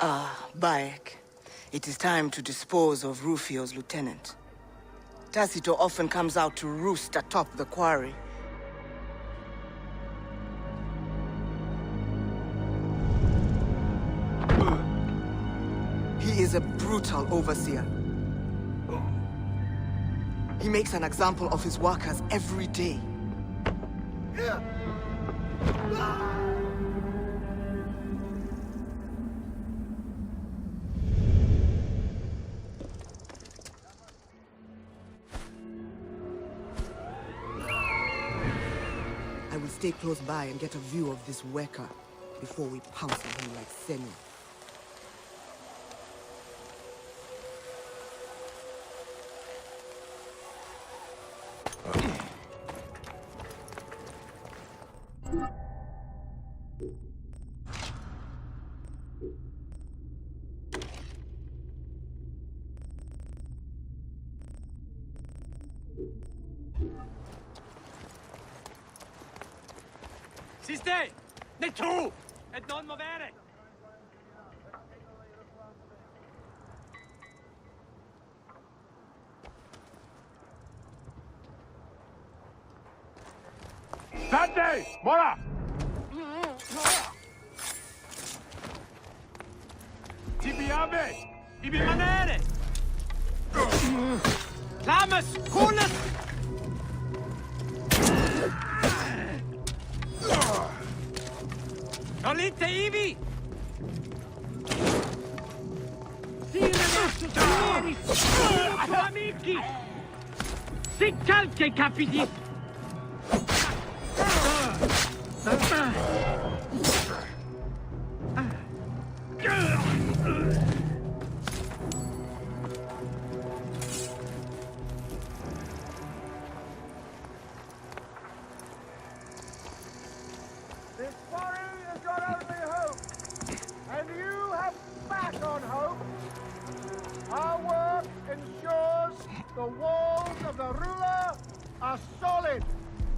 Bayek. It is time to dispose of Rufio's lieutenant. Tacito often comes out to roost atop the quarry. He is a brutal overseer. He makes an example of his workers every day. I will stay close by and get a view of this worker before we pounce on him like Senu. Siste! Niet toe! Het non movere! State! Mora! Tibiame! Ibi manere! Lamas! Kulas! Nolite Ivi! Amici! Si calche, capiti! This quarry has got only hope, and you have spat on hope. Our work ensures the walls of the ruler are solid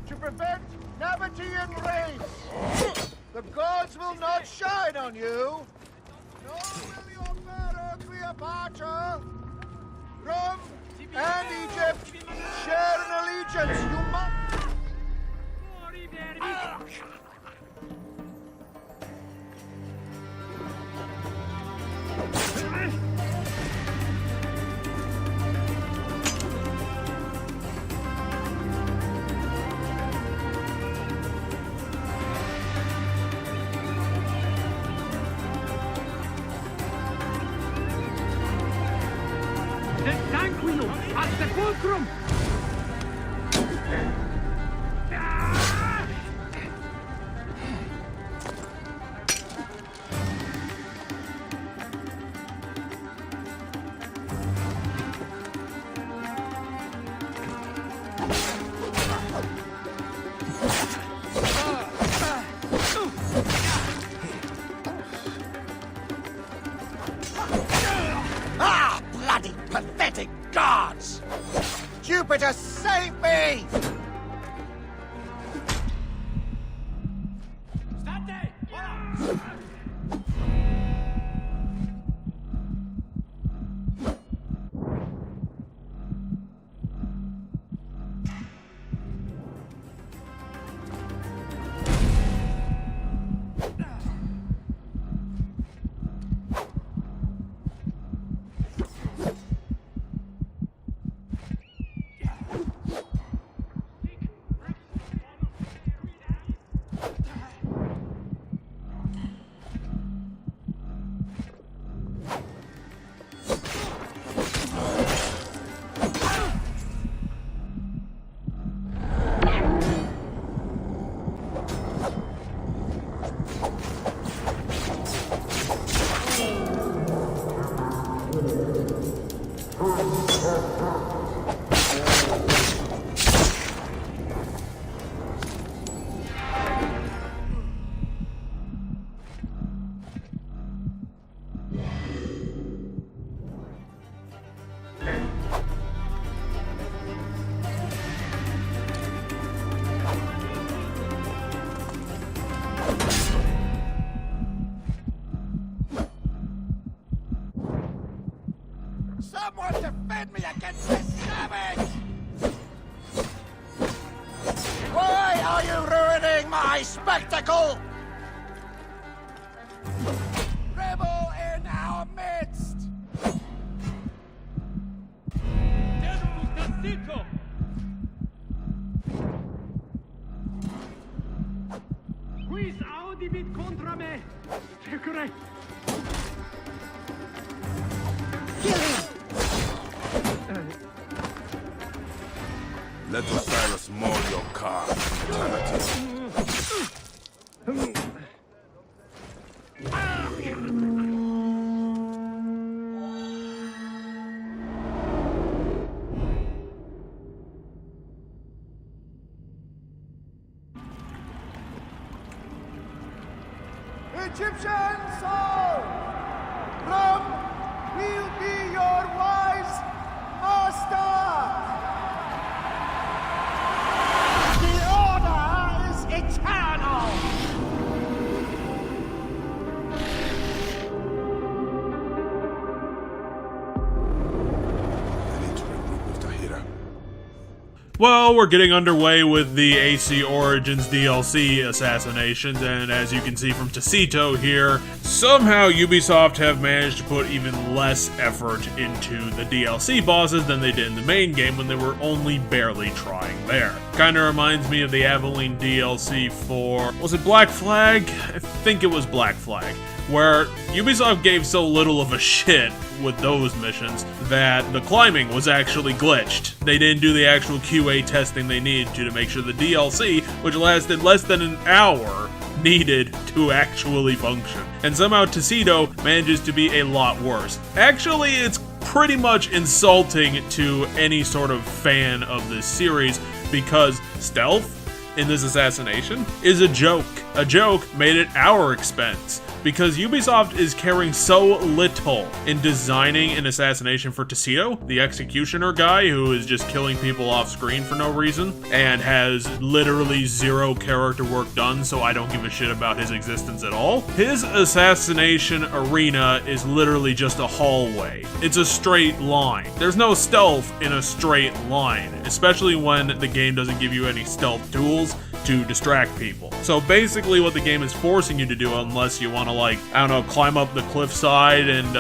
to prevent Nabatean raids. The gods will not shine on you, nor will your pharaoh Cleopatra. Rome and Egypt share an allegiance. You must... Tranquillo! Al sepulcrum! Ah, bloody pathetic gods! Jupiter, save me! State! Someone defend me against this savage! Why are you ruining my spectacle? Rebel in our midst! Terminus Tacito! Quis audibit contra me? Correct. Let Osiris maul your car, brutality. Egyptian soul! Rome will be your wise master! The order is eternal! I need to regroup with Tahira. Well, we're getting underway with the AC Origins DLC assassinations, and as you can see from Tacito here, somehow Ubisoft have managed to put even less effort into the DLC bosses than they did in the main game when they were only barely trying there. Kinda reminds me of the Aveline DLC for, was it Black Flag? I think it was Black Flag, where Ubisoft gave so little of a shit with those missions that the climbing was actually glitched. They didn't do the actual QA testing they needed to make sure the DLC, which lasted less than an hour, needed to actually function. And somehow Tacito manages to be a lot worse. Actually, it's pretty much insulting to any sort of fan of this series because stealth in this assassination is a joke. A joke made at our expense. Because Ubisoft is caring so little in designing an assassination for Tacito, the executioner guy who is just killing people off screen for no reason, and has literally zero character work done, so I don't give a shit about his existence at all. His assassination arena is literally just a hallway. It's a straight line. There's no stealth in a straight line, especially when the game doesn't give you any stealth tools to distract people. So basically what the game is forcing you to do, unless you want to, like, I don't know, climb up the cliffside and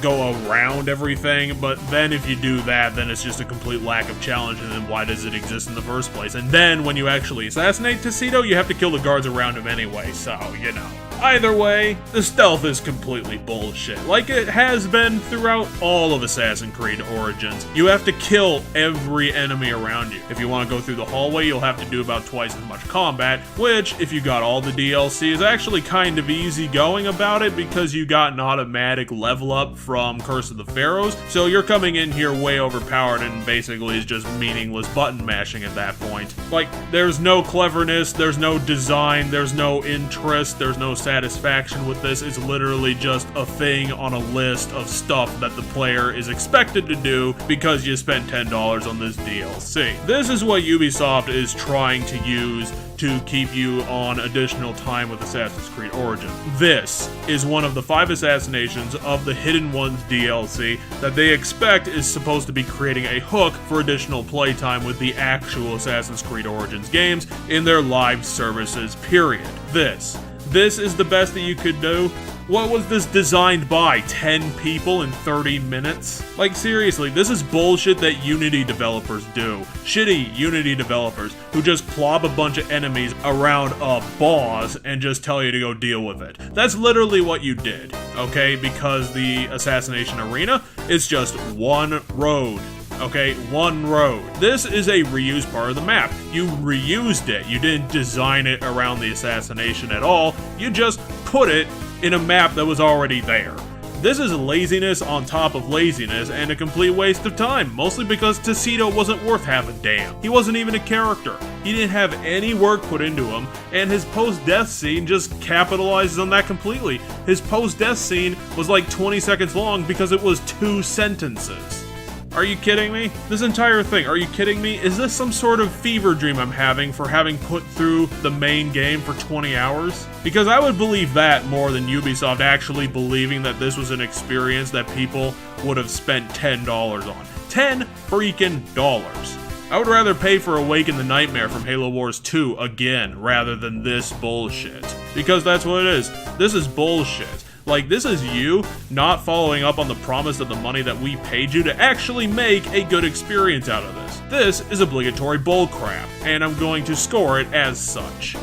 go around everything, but then if you do that, then it's just a complete lack of challenge, and then why does it exist in the first place? And then when you actually assassinate Tacito, you have to kill the guards around him anyway, so, you know. Either way, the stealth is completely bullshit, like it has been throughout all of Assassin's Creed Origins. You have to kill every enemy around you. If you want to go through the hallway, you'll have to do about twice as much combat, which, if you got all the DLC, is actually kind of easy going about it because you got an automatic level up from Curse of the Pharaohs, so you're coming in here way overpowered and basically is just meaningless button mashing at that point. Like, there's no cleverness, there's no design, there's no interest, there's no satisfaction with this. It's literally just a thing on a list of stuff that the player is expected to do because you spent $10 on this DLC. This is what Ubisoft is trying to use to keep you on additional time with Assassin's Creed Origins. This is one of the 5 assassinations of the Hidden Ones DLC that they expect is supposed to be creating a hook for additional playtime with the actual Assassin's Creed Origins games in their live services, period. This is the best that you could do? What was this designed by? 10 people in 30 minutes? Like, seriously, this is bullshit that Unity developers do. Shitty Unity developers who just plop a bunch of enemies around a boss and just tell you to go deal with it. That's literally what you did, okay? Because the assassination arena is just one road. Okay, one road. This is a reused part of the map. You reused it. You didn't design it around the assassination at all. You just put it in a map that was already there. This is laziness on top of laziness and a complete waste of time, mostly because Tacito wasn't worth half a damn. He wasn't even a character. He didn't have any work put into him, and his post-death scene just capitalizes on that completely. His post-death scene was like 20 seconds long because it was 2 sentences. Are you kidding me? This entire thing, are you kidding me? Is this some sort of fever dream I'm having for having put through the main game for 20 hours? Because I would believe that more than Ubisoft actually believing that this was an experience that people would have spent $10 on. $10 freaking dollars. I would rather pay for Awaken the Nightmare from Halo Wars 2 again, rather than this bullshit. Because that's what it is. This is bullshit. Like, this is you not following up on the promise of the money that we paid you to actually make a good experience out of this. This is obligatory bullcrap, and I'm going to score it as such.